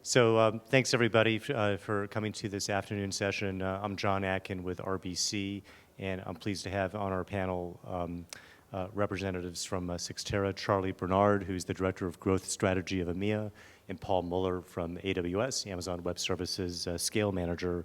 Thanks everybody for coming to this afternoon session. I'm John Atkin with RBC, and I'm pleased to have on our panel representatives from Cyxtera, Charlie Bernard, who's the Director of Growth Strategy of EMEA, and Paul Muller from AWS, Amazon Web Services Scale Manager,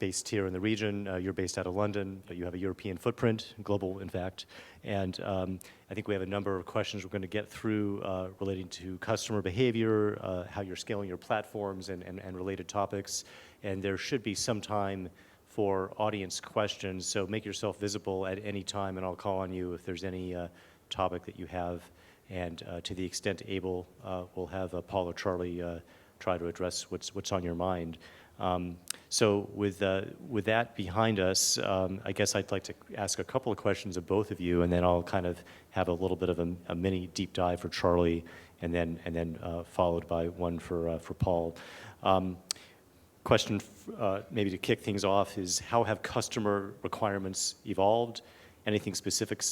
based here in the region. You're based out of London, but you have a European footprint, global in fact. And I think we have a number of questions we're going to get through relating to customer behavior, how you're scaling your platforms and related topics. And there should be some time for audience questions, so make yourself visible at any time and I'll call on you if there's any topic that you have. And to the extent able, we'll have Paul or Charlie try to address what's on your mind. So with that behind us, I guess I'd like to ask a couple of questions of both of you, and then I'll kind of have a little bit of a mini deep dive for Charlie, and then followed by one for Paul. Question maybe to kick things off is, how have customer requirements evolved? Anything specific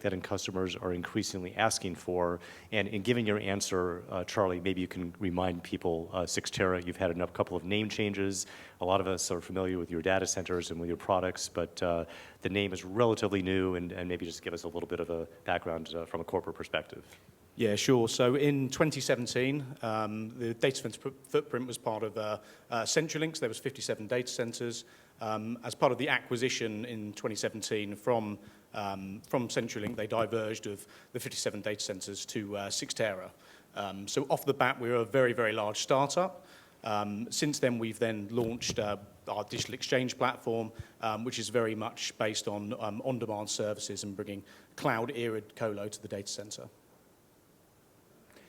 that customers are increasingly asking for? And in giving your answer, Charlie, maybe you can remind people, Cyxtera, you've had a couple of name changes. A lot of us are familiar with your data centers and with your products, but the name is relatively new, and maybe just give us a little bit of a background from a corporate perspective. Yeah, sure. So in 2017, the data center footprint was part of CenturyLink. There was 57 data centers. As part of the acquisition in 2017 from CenturyLink, they diverged of the 57 data centers to Cyxtera. So off the bat, we were a very, very large startup. Since then, we've then launched our digital exchange platform, which is very much based on on-demand services and bringing cloud-era colo to the data center.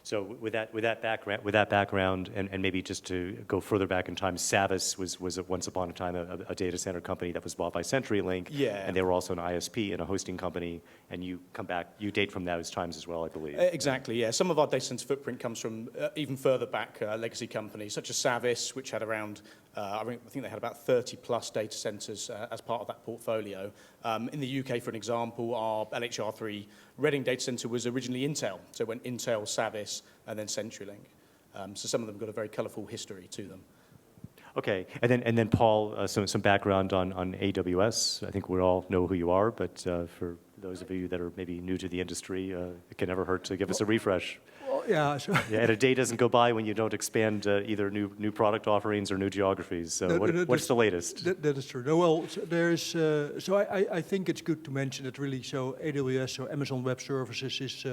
So with that background, and maybe just to go further back in time, Savvis was once upon a time a data center company that was bought by CenturyLink, yeah. And they were also an ISP and a hosting company, and you date from those times as well, I believe. Exactly, yeah. Some of our data center footprint comes from even further back legacy companies, such as Savvis, which had around, I think they had about 30 plus data centers as part of that portfolio. In the UK, for an example, our LHR3 Reading data center was originally Intel. So it went Intel, Savvis, and then CenturyLink. So some of them got a very colorful history to them. Okay, and then Paul, some background on AWS. I think we all know who you are, but for those of you that are maybe new to the industry, it can never hurt to give us a refresh. Well, yeah. So yeah, and a day doesn't go by when you don't expand either new product offerings or new geographies. So what's the latest? That is true. No, well, there's so I think it's good to mention that really. So AWS, so Amazon Web Services, is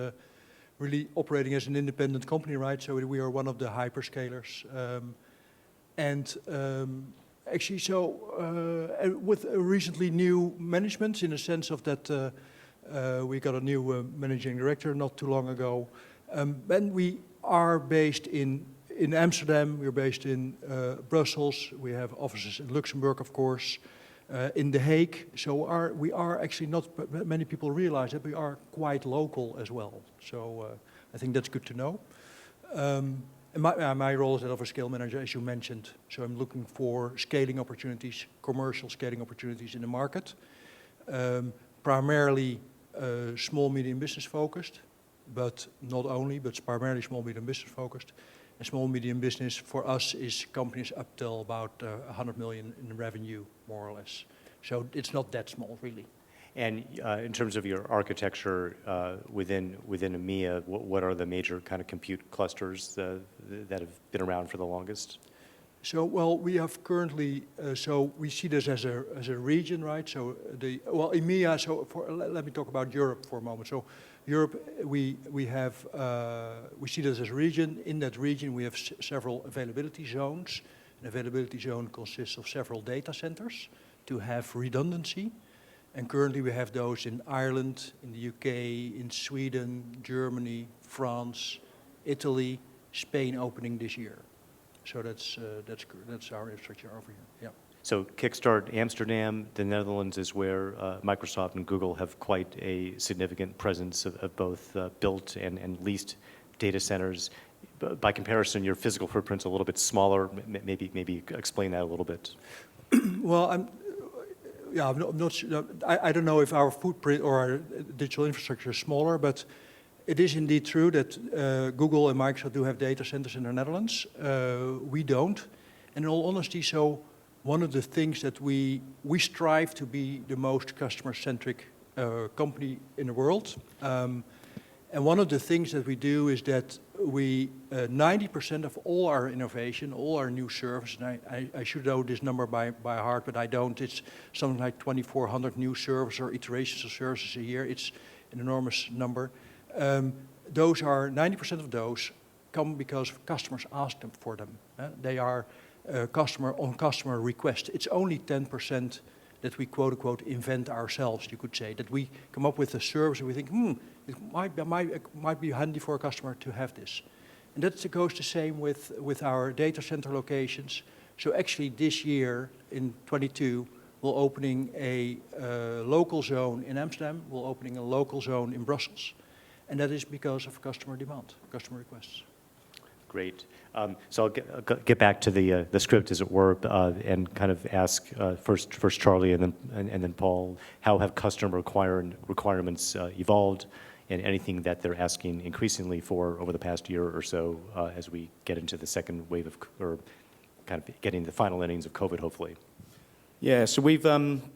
really operating as an independent company, right? So we are one of the hyperscalers, actually, so with a recently new management, in the sense of that we got a new managing director not too long ago. And we are based in Amsterdam, we're based in Brussels, we have offices in Luxembourg, of course, in The Hague. So we are actually not, many people realize that we are quite local as well. So I think that's good to know. And my role is that of a scale manager, as you mentioned. So I'm looking for scaling opportunities, commercial scaling opportunities in the market. Primarily small, medium business focused. But not only, but it's primarily small, medium business focused. And small, medium business for us is companies up till about 100 million in revenue, more or less. So it's not that small, really. And in terms of your architecture within EMEA, what are the major kind of compute clusters that have been around for the longest? So, well, we have currently, so we see this as a region, right? So EMEA, so let me talk about Europe for a moment. So Europe, we see this as a region. In that region, we have several availability zones. An availability zone consists of several data centers to have redundancy. And currently we have those in Ireland, in the UK, in Sweden, Germany, France, Italy, Spain opening this year. So that's our infrastructure over here. Yeah. So Kickstart Amsterdam, the Netherlands, is where Microsoft and Google have quite a significant presence of both built and leased data centers. By comparison, your physical footprint's a little bit smaller. Maybe explain that a little bit. Well, I'm not sure. I don't know if our footprint or our digital infrastructure is smaller, but it is indeed true that Google and Microsoft do have data centers in the Netherlands. We don't. And in all honesty, so one of the things that we strive to be the most customer-centric company in the world. And one of the things that we do is that we, 90% of all our innovation, all our new services, and I should know this number by heart, but I don't. It's something like 2,400 new services or iterations of services a year. It's an enormous number. Those are, 90% of those come because customers ask them for them. They are customer request. It's only 10% that we quote unquote invent ourselves, you could say, that we come up with a service and we think, it might be handy for a customer to have this. And that goes the same with our data center locations. So actually this year in 22, we're opening a local zone in Amsterdam, we're opening a local zone in Brussels. And that is because of customer demand, customer requests. Great. So I'll get back to the script, as it were, and kind of ask first Charlie and then Paul, how have customer requirements evolved, and anything that they're asking increasingly for over the past year or so as we get into the second wave of, or kind of getting the final innings of COVID, hopefully. Yeah, so we've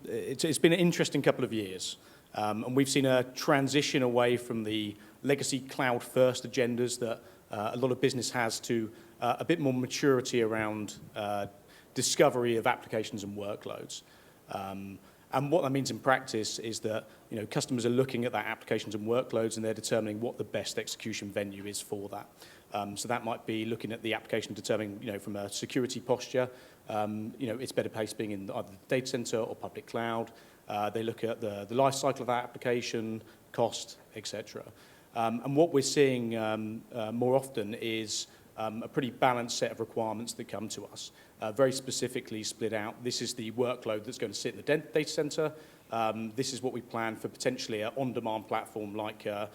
it's been an interesting couple of years, and we've seen a transition away from the legacy cloud-first agendas that a lot of business has to a bit more maturity around discovery of applications and workloads. And what that means in practice is that customers are looking at that applications and workloads, and they're determining what the best execution venue is for that. So that might be looking at the application, determining from a security posture, it's better placed being in either the data center or public cloud. They look at the life cycle of that application, cost, etc. And what we're seeing more often is a pretty balanced set of requirements that come to us, very specifically split out. This is the workload that's going to sit in the data center. This is what we plan for potentially an on-demand platform like the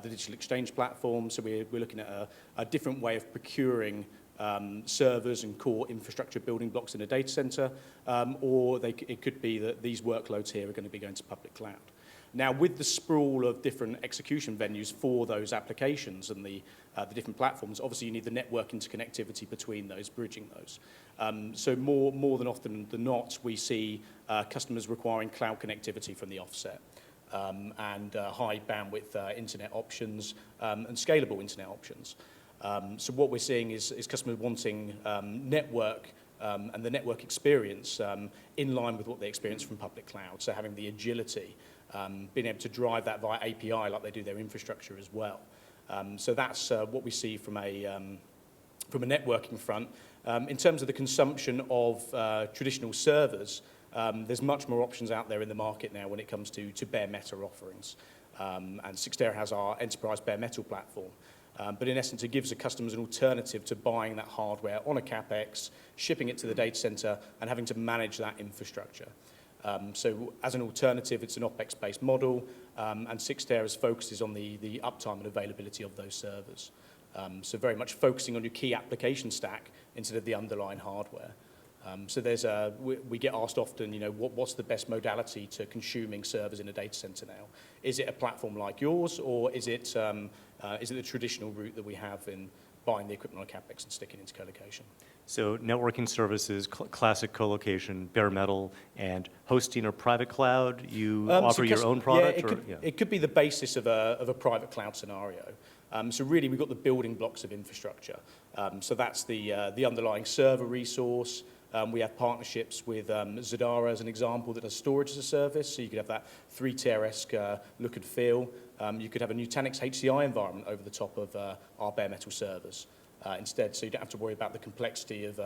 digital exchange platform. So we're looking at a different way of procuring servers and core infrastructure building blocks in a data center, or it could be that these workloads here are going to be going to public cloud. Now, with the sprawl of different execution venues for those applications and the different platforms, obviously you need the network interconnectivity between those, bridging those. So more than often than not, we see customers requiring cloud connectivity from the offset, and high bandwidth internet options, and scalable internet options. So what we're seeing is customers wanting network and the network experience in line with what they experience from public cloud, so having the agility, being able to drive that via API like they do their infrastructure as well. So that's what we see from a networking front. In terms of the consumption of traditional servers, there's much more options out there in the market now when it comes to bare metal offerings. And Cyxtera has our enterprise bare metal platform. But in essence, it gives the customers an alternative to buying that hardware on a CapEx, shipping it to the data center, and having to manage that infrastructure. So as an alternative, it's an OpEx-based model, and Cyxtera's focus is on the uptime and availability of those servers. So very much focusing on your key application stack instead of the underlying hardware. So we get asked often, what's the best modality to consuming servers in a data center now? Is it a platform like yours, or is it the traditional route that we have in buying the equipment on CapEx and sticking into co-location? So networking services, classic co-location, bare metal, and hosting or private cloud, you offer your own product? It could be the basis of a private cloud scenario. So really, we've got the building blocks of infrastructure. So that's the underlying server resource. We have partnerships with Cyxtera as an example that does storage as a service. So you could have that 3-tier-esque look and feel. You could have a Nutanix HCI environment over the top of our bare metal servers instead. So you don't have to worry about the complexity of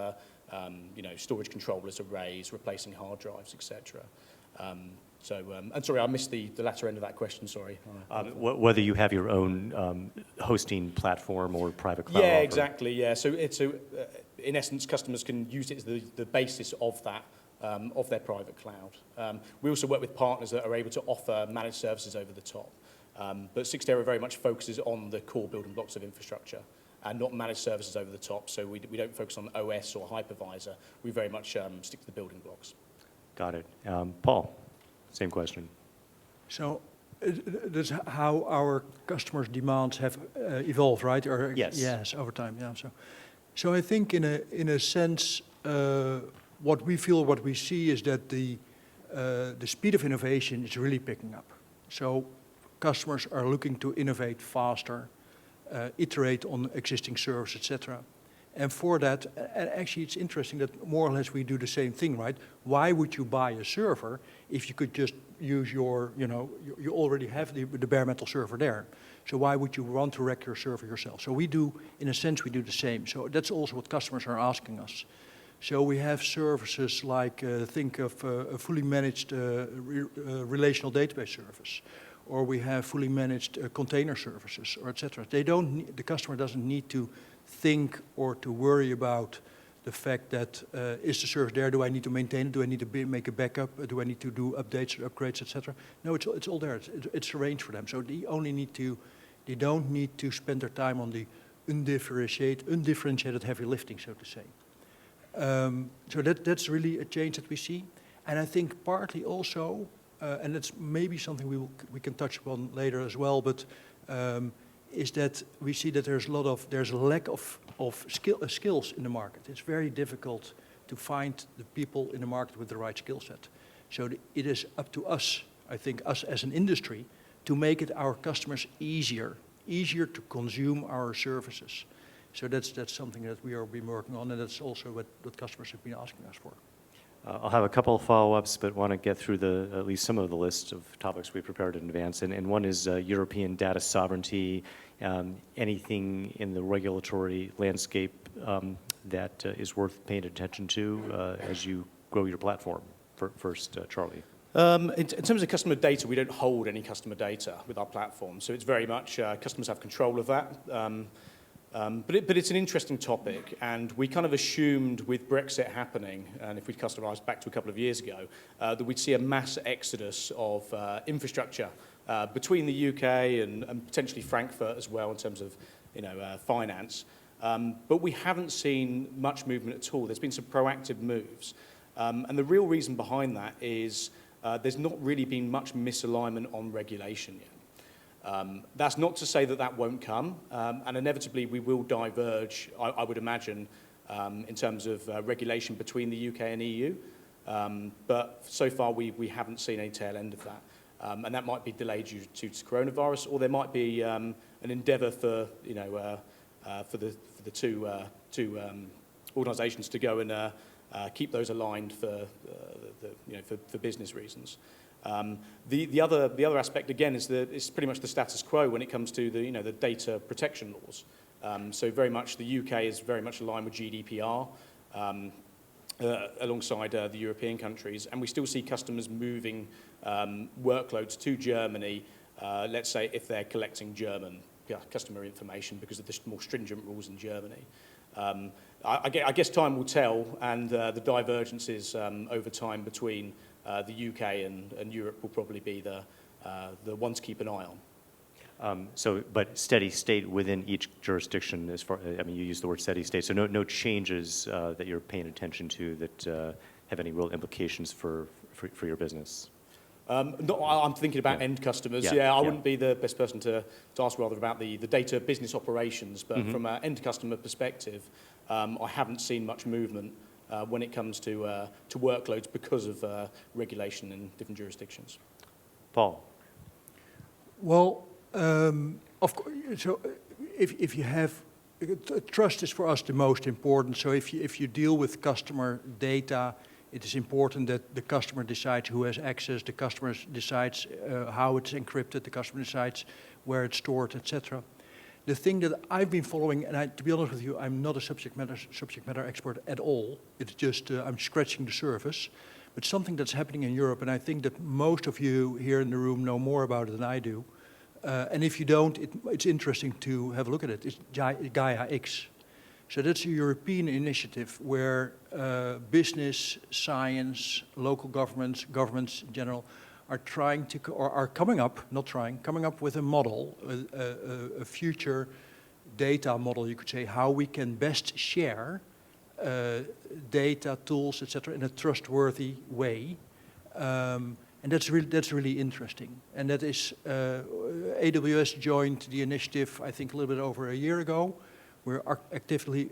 storage controllers, arrays, replacing hard drives, etc. And sorry, I missed the latter end of that question, sorry. Whether you have your own hosting platform or private cloud Yeah, offer. exactly, yeah. So in essence, customers can use it as the basis of that, of their private cloud. We also work with partners that are able to offer managed services over the top. But Cyxtera very much focuses on the core building blocks of infrastructure and not managed services over the top. So we don't focus on OS or hypervisor. We very much stick to the building blocks. Got it. Paul, same question. So That's how our customers' demands have evolved, right? Or Yes. Yes, over time. Yeah. So I think in a sense, what we see is that the speed of innovation is really picking up. So customers are looking to innovate faster, iterate on existing services, etc. And for that, and actually it's interesting that more or less we do the same thing, right? Why would you buy a server if you could just use your, you already have the bare metal server there. So why would you want to rack your server yourself? So we do, in a sense, we do the same. So that's also what customers are asking us. So we have services like, think of a fully managed relational database service, or we have fully managed container services, or etc. The customer doesn't need to think or to worry about the fact that is the service there? Do I need to maintain it? Do I need to make a backup? Do I need to do updates, upgrades, etc.? No, it's all there. It's arranged for them. So they don't need to spend their time on the undifferentiated heavy lifting, so to say. So that's really a change that we see, and I think partly also, and that's maybe something we can touch upon later as well, but is that we see that there's a lack of skills in the market. It's very difficult to find the people in the market with the right skill set. So it is up to us, I think, us as an industry, to make it our customers easier to consume our services. So that's something that we are been working on, and that's also what customers have been asking us for. I'll have a couple of follow-ups, but want to get through at least some of the list of topics we prepared in advance. And one is European data sovereignty. Anything in the regulatory landscape that is worth paying attention to as you grow your platform? First, Charlie. In terms of customer data, we don't hold any customer data with our platform, so it's very much customers have control of that. But it's an interesting topic, and we kind of assumed with Brexit happening, and if we customised back to a couple of years ago, that we'd see a mass exodus of infrastructure between the UK and potentially Frankfurt as well in terms of finance. But we haven't seen much movement at all. There's been some proactive moves, and the real reason behind that is there's not really been much misalignment on regulation yet. That's not to say that won't come, and inevitably we will diverge, I would imagine, in terms of regulation between the UK and EU. But so far we haven't seen any tail end of that, and that might be delayed due to coronavirus, or there might be an endeavour for the two organisations to go and keep those aligned for business reasons. The other aspect again is that it's pretty much the status quo when it comes to the data protection laws. So very much the UK is very much aligned with GDPR alongside the European countries, and we still see customers moving workloads to Germany. Let's say if they're collecting German customer information because of the more stringent rules in Germany. I guess time will tell, and the divergences over time between the UK and Europe will probably be the ones to keep an eye on. But steady state within each jurisdiction, as far, I mean, you use the word steady state, so no changes that you're paying attention to that have any real implications for your business? I'm thinking about end customers. I wouldn't be the best person to ask rather about the data business operations, but from an end customer perspective, I haven't seen much movement when it comes to workloads because of regulation in different jurisdictions. Paul. Well, of course, so if you have trust is for us the most important. So if you deal with customer data, it is important that the customer decides who has access, the customer decides how it's encrypted, the customer decides where it's stored, etc. The thing that I've been following, and to be honest with you, I'm not a subject matter expert at all. It's just I'm scratching the surface. But something that's happening in Europe, and I think that most of you here in the room know more about it than I do. And if you don't, it's interesting to have a look at it. It's Gaia X. So that's a European initiative where business, science, local governments in general, are trying to, or are coming up with a model, a future data model, you could say, how we can best share data, tools, etc., in a trustworthy way. And that's really interesting. And that is, AWS joined the initiative, I think, a little bit over a year ago. We're actively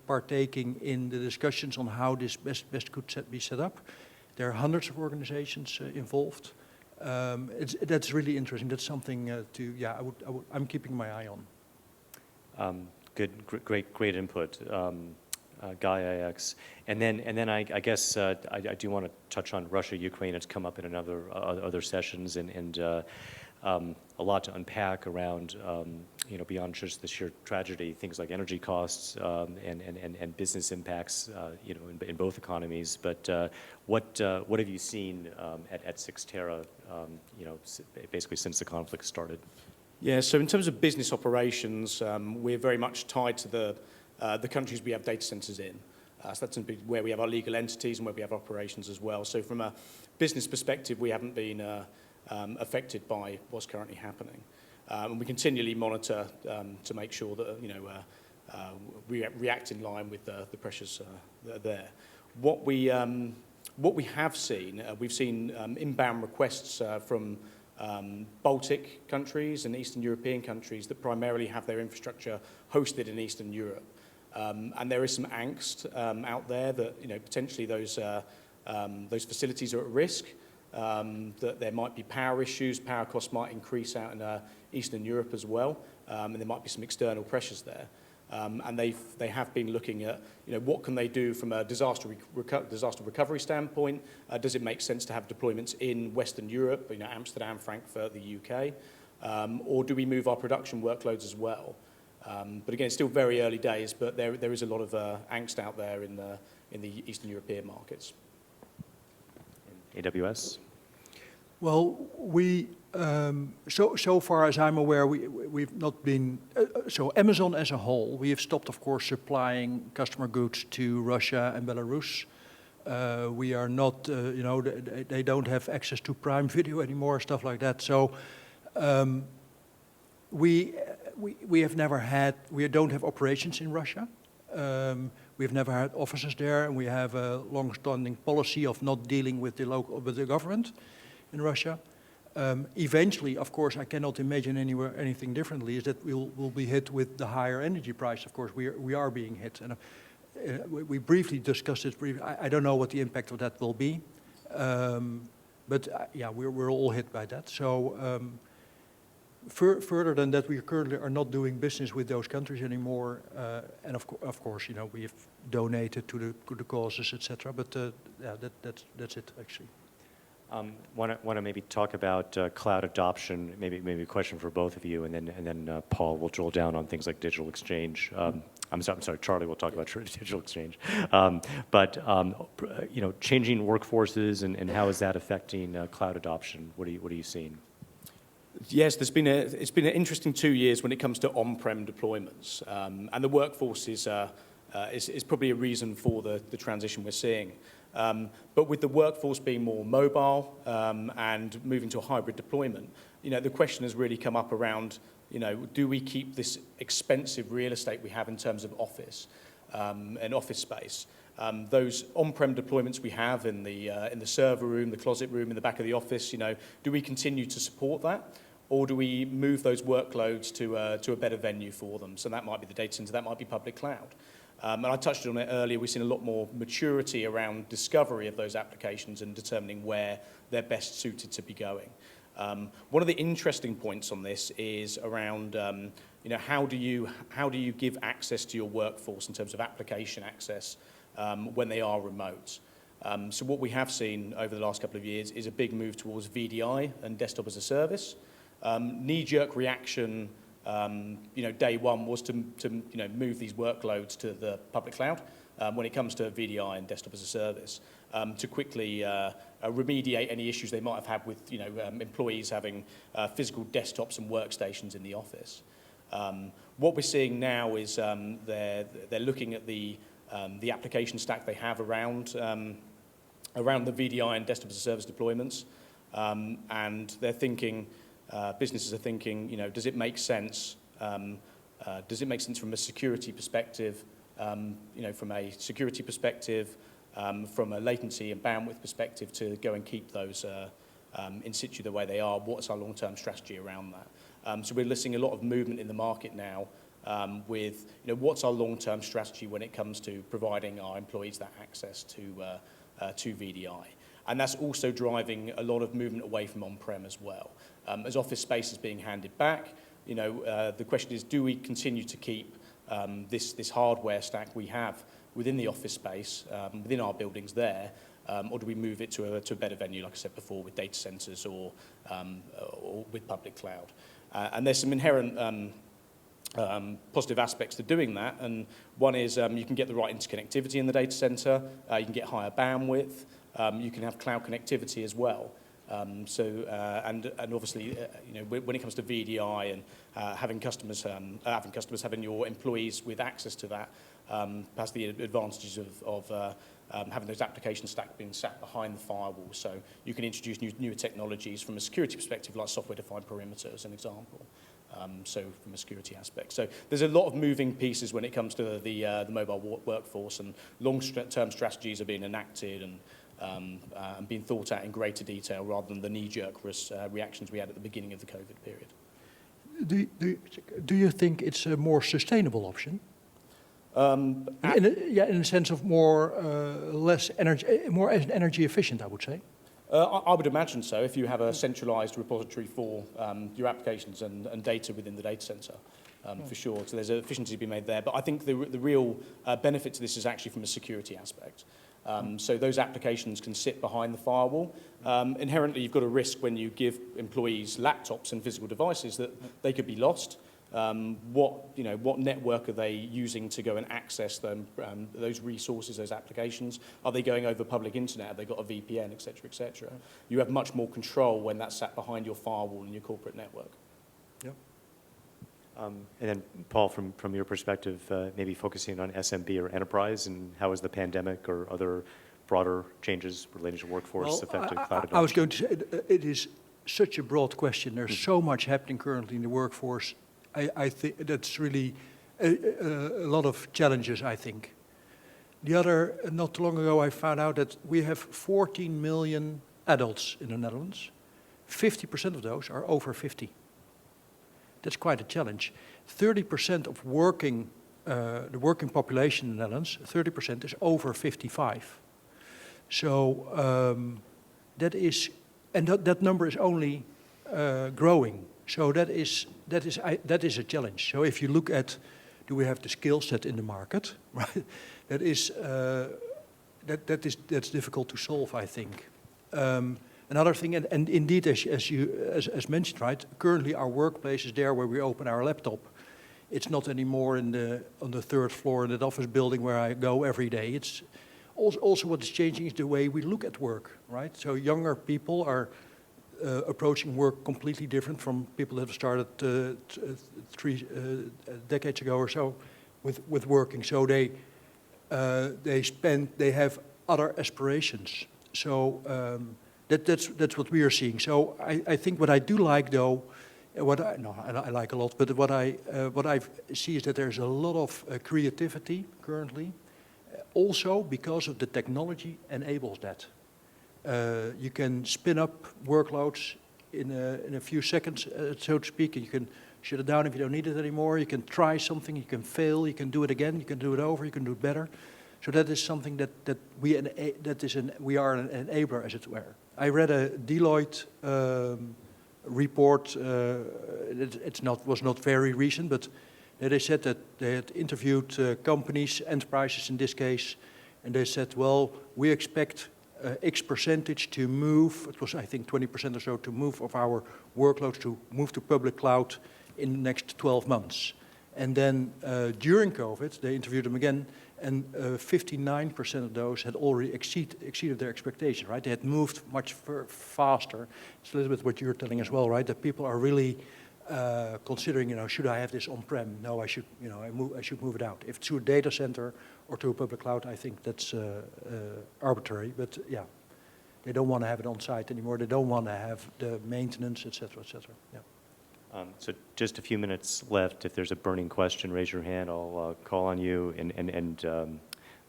partaking in the discussions on how this best could be set up. There are hundreds of organizations involved. That's really interesting. That's something I'm keeping my eye on. Good, great input, Guy IX. And then I guess I do want to touch on Russia, Ukraine. It's come up in other sessions, and a lot to unpack around, beyond just the sheer tragedy, things like energy costs and business impacts, in both economies. But what have you seen at Cyxtera, basically since the conflict started? Yeah, so in terms of business operations, we're very much tied to the countries we have data centers in. So that's where we have our legal entities and where we have operations as well. So from a business perspective, we haven't been affected by what's currently happening. And we continually monitor to make sure that we react in line with the pressures that are there. What we have seen, we've seen inbound requests from Baltic countries and Eastern European countries that primarily have their infrastructure hosted in Eastern Europe. And there is some angst out there that potentially those facilities are at risk, that there might be power issues, power costs might increase out in Eastern Europe as well, and there might be some external pressures there. And they have been looking at what can they do from a disaster recovery standpoint. Does it make sense to have deployments in Western Europe, Amsterdam, Frankfurt, the UK, or do we move our production workloads as well? But again, it's still very early days, but there is a lot of angst out there in the Eastern European markets. AWS? Well, so far as I'm aware, we've not been, so Amazon as a whole, we have stopped, of course, supplying customer goods to Russia and Belarus. We are not, they don't have access to Prime Video anymore, stuff like that. So we don't have operations in Russia. We've never had offices there, and we have a long-standing policy of not dealing with the government in Russia. Eventually, of course, I cannot imagine anything differently, is that we'll be hit with the higher energy price. Of course, we are being hit. And we briefly discussed it. I don't know what the impact of that will be. But we're all hit by that. So further than that, we currently are not doing business with those countries anymore. And of course, we have donated to the causes, etc. But that's it, actually. Want to maybe talk about cloud adoption, maybe a question for both of you, and then Paul will drill down on things like digital exchange. I'm sorry, Charlie will talk about digital exchange. But changing workforces and how is that affecting cloud adoption? What are you seeing? Yes, it's been an interesting 2 years when it comes to on-prem deployments, and the workforce is probably a reason for the transition we're seeing. But with the workforce being more mobile and moving to a hybrid deployment, the question has really come up around, do we keep this expensive real estate we have in terms of office and office space? Those on-prem deployments we have in the server room, the closet room, in the back of the office, do we continue to support that? Or do we move those workloads to a better venue for them? So that might be the data center, that might be public cloud. And I touched on it earlier, we've seen a lot more maturity around discovery of those applications and determining where they're best suited to be going. One of the interesting points on this is around, how do you give access to your workforce in terms of application access when they are remote? So what we have seen over the last couple of years is a big move towards VDI and desktop as a service. Knee-jerk reaction, day one was to move these workloads to the public cloud when it comes to VDI and desktop as a service, to quickly remediate any issues they might have had with employees having physical desktops and workstations in the office. What we're seeing now is they're looking at the application stack they have around the VDI and desktop as a service deployments, and they're thinking. Businesses are thinking, does it make sense? Does it make sense from a security perspective? From a security perspective, from a latency and bandwidth perspective, to go and keep those in situ the way they are, what's our long-term strategy around that? So we're seeing a lot of movement in the market now with, what's our long-term strategy when it comes to providing our employees that access to VDI. And that's also driving a lot of movement away from on-prem as well. As office space is being handed back, the question is, do we continue to keep this hardware stack we have within the office space, within our buildings there, or do we move it to a better venue, like I said before, with data centers or with public cloud? And there's some inherent positive aspects to doing that, and one is you can get the right interconnectivity in the data center, you can get higher bandwidth, you can have cloud connectivity as well. And obviously, when it comes to VDI and having customers having your employees with access to that, has the advantages of having those application stack being sat behind the firewall. So you can introduce newer technologies from a security perspective, like software-defined perimeter as an example. So from a security aspect. So there's a lot of moving pieces when it comes to the mobile workforce, and long-term strategies are being enacted and being thought out in greater detail rather than the knee-jerk reactions we had at the beginning of the COVID period. Do you think it's a more sustainable option? In a sense of less energy, more energy efficient, I would say. I would imagine so, if you have a centralized repository for your applications and data within the data center, for sure. So there's an efficiency to be made there. But I think the real benefit to this is actually from a security aspect. So those applications can sit behind the firewall. Inherently, you've got a risk when you give employees laptops and physical devices that they could be lost. What network are they using to go and access them, those resources, those applications? Are they going over public internet? Have they got a VPN, et cetera, et cetera? You have much more control when that's sat behind your firewall in your corporate network. Yep. And then, Paul, from your perspective, maybe focusing on SMB or enterprise, and how has the pandemic or other broader changes relating to workforce affected cloud adoption? I was going to say, it is such a broad question. There's so much happening currently in the workforce. I think that's really a lot of challenges, I think. Not too long ago, I found out that we have 14 million adults in the Netherlands. 50% of those are over 50. That's quite a challenge. 30% of the working population in the Netherlands, 30% is over 55. So that number is only growing. So that is a challenge. So if you look at, do we have the skill set in the market, right? That's difficult to solve, I think. Another thing, and indeed, as mentioned, right? Currently, our workplace is there where we open our laptop. It's not anymore on the third floor in that office building where I go every day. It's also what is changing is the way we look at work, right? So younger people are approaching work completely different from people that have started 3 decades ago or so with working. So they have other aspirations. So that's what we are seeing. So I think what I do like, though, I like a lot, but what I see is that there's a lot of creativity currently, also because of the technology enables that. You can spin up workloads in a few seconds, so to speak, and you can shut it down if you don't need it anymore. You can try something, you can fail, you can do it again, you can do it over, you can do it better. So that is something that we are an enabler, as it were. I read a Deloitte report. Was not very recent, but they said that they had interviewed companies, enterprises in this case, and they said, well, we expect X percentage to move. It was, I think, 20% or so to move of our workloads to move to public cloud in the next 12 months. And then during COVID, they interviewed them again, and 59% of those had already exceeded their expectation, right? They had moved much faster. It's a little bit what you're telling as well, right? That people are really considering, should I have this on-prem? No, I should move it out. If it's to a data center or to a public cloud, I think that's arbitrary. But yeah, they don't want to have it on site anymore. They don't want to have the maintenance, et cetera, et cetera. Yeah. So just a few minutes left. If there's a burning question, raise your hand. I'll call on you. And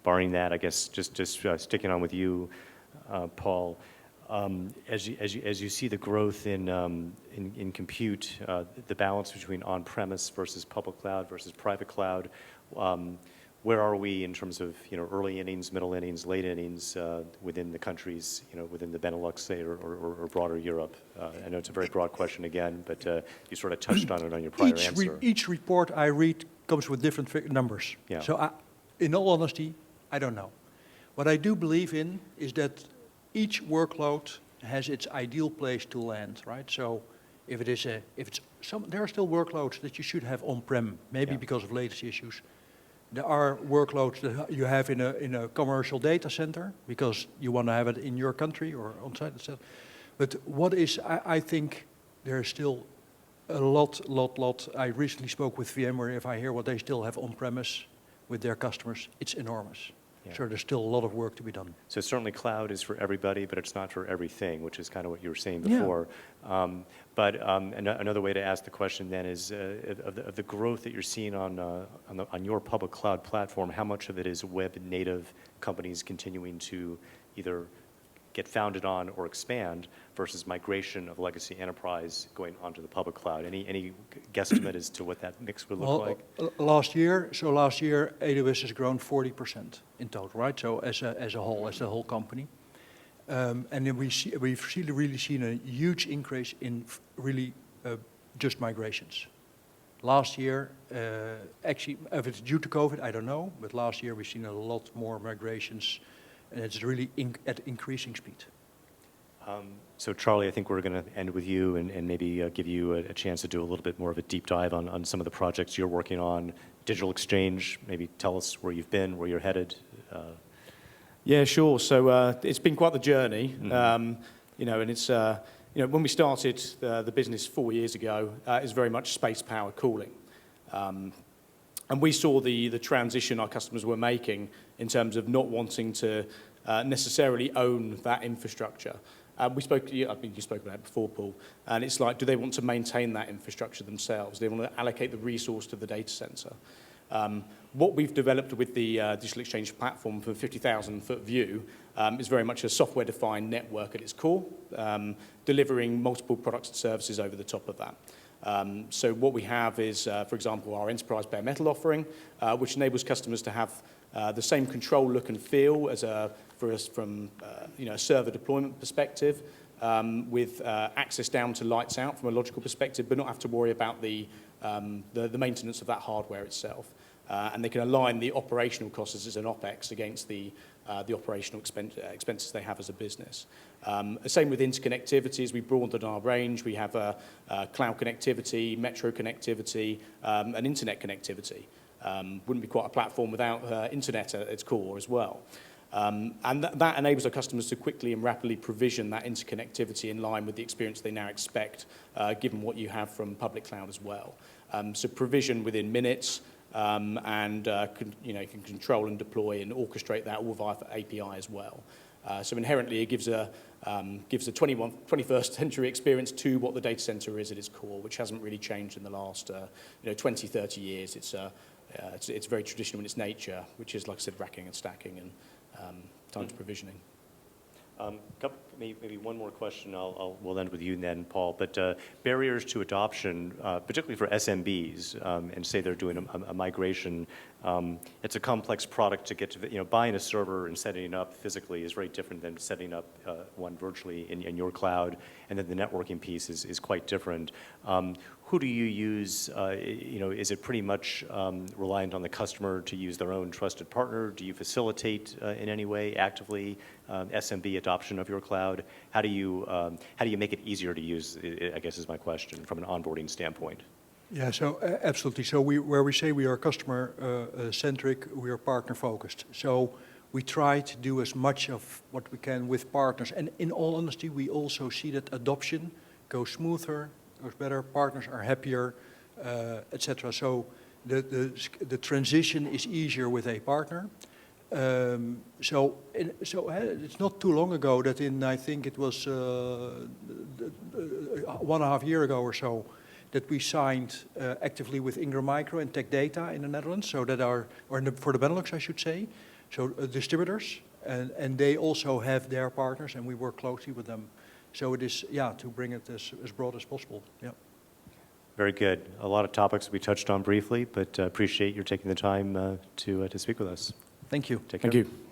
barring that, I guess just sticking on with you, Paul. As you see the growth in compute, the balance between on-premise versus public cloud versus private cloud, where are we in terms of early innings, middle innings, late innings within the countries, within the Benelux, say, or broader Europe? I know it's a very broad question again, but you sort of touched on it on your prior answer. Each report I read comes with different numbers. Yeah. So in all honesty, I don't know. What I do believe in is that each workload has its ideal place to land, right? So if there are still workloads that you should have on-prem, maybe because of latency issues. There are workloads that you have in a commercial data center because you want to have it in your country or on-site, etc. But I think there is still a lot. I recently spoke with VMware. If I hear what they still have on-premise with their customers, it's enormous. Yeah. So there's still a lot of work to be done. So certainly cloud is for everybody, but it's not for everything, which is kind of what you were saying before. Yeah. Another way to ask the question then is, of the growth that you're seeing on your public cloud platform, how much of it is web native companies continuing to either get founded on or expand versus migration of legacy enterprise going onto the public cloud? Any guesstimate as to what that mix would look like? Last year, AWS has grown 40% in total, right? So as the whole company. And then we've really seen a huge increase in really just migrations. Last year, actually, if it's due to COVID, I don't know, but last year we've seen a lot more migrations, and it's really at increasing speed. So Charlie, I think we're going to end with you and maybe give you a chance to do a little bit more of a deep dive on some of the projects you're working on. Digital Exchange, maybe tell us where you've been, where you're headed. Yeah, sure. So it's been quite the journey, Mm-hmm. And it's when we started the business 4 years ago, it's very much space power cooling, and we saw the transition our customers were making in terms of not wanting to necessarily own that infrastructure. I mean, you spoke about it before, Paul, and it's like, do they want to maintain that infrastructure themselves? Do they want to allocate the resource to the data center? What we've developed with the Digital Exchange platform for 50,000-foot view is very much a software-defined network at its core, delivering multiple products and services over the top of that. So what we have is, for example, our enterprise bare metal offering, which enables customers to have the same control look and feel as for us from a server deployment perspective, with access down to lights out from a logical perspective, but not have to worry about the maintenance of that hardware itself. And they can align the operational costs as an OPEX against the operational expenses they have as a business. Same with interconnectivity. As we broadened our range, we have cloud connectivity, metro connectivity, and internet connectivity. Wouldn't be quite a platform without internet at its core as well. And that enables our customers to quickly and rapidly provision that interconnectivity in line with the experience they now expect, given what you have from public cloud as well. So provision within minutes, and you can control and deploy and orchestrate that all via API as well. So inherently, it gives a 21st century experience to what the data center is at its core, which hasn't really changed in the last 20, 30 years. It's very traditional in its nature, which is, like I said, racking and stacking and time to provisioning. Maybe one more question. We'll end with you then, Paul. But barriers to adoption, particularly for SMBs, and say they're doing a migration. It's a complex product to get to. Buying a server and setting it up physically is very different than setting up one virtually in your cloud. And then the networking piece is quite different. Who do you use? Is it pretty much reliant on the customer to use their own trusted partner? Do you facilitate in any way actively SMB adoption of your cloud? How do you make it easier to use? I guess is my question from an onboarding standpoint. Yeah, so absolutely. So where we say we are customer centric, we are partner focused. So we try to do as much of what we can with partners. And in all honesty, we also see that adoption goes smoother, goes better. Partners are happier, etc. So the transition is easier with a partner. So it's not too long ago that I think it was 1.5 years ago or so, that we signed actively with Ingram Micro and Tech Data in the Netherlands, so that for the Benelux, I should say, so distributors, And they also have their partners, and we work closely with them. So it is, to bring it as broad as possible. Yeah. Very good. A lot of topics we touched on briefly, but appreciate your taking the time to speak with us. Thank you. Take care. Thank you.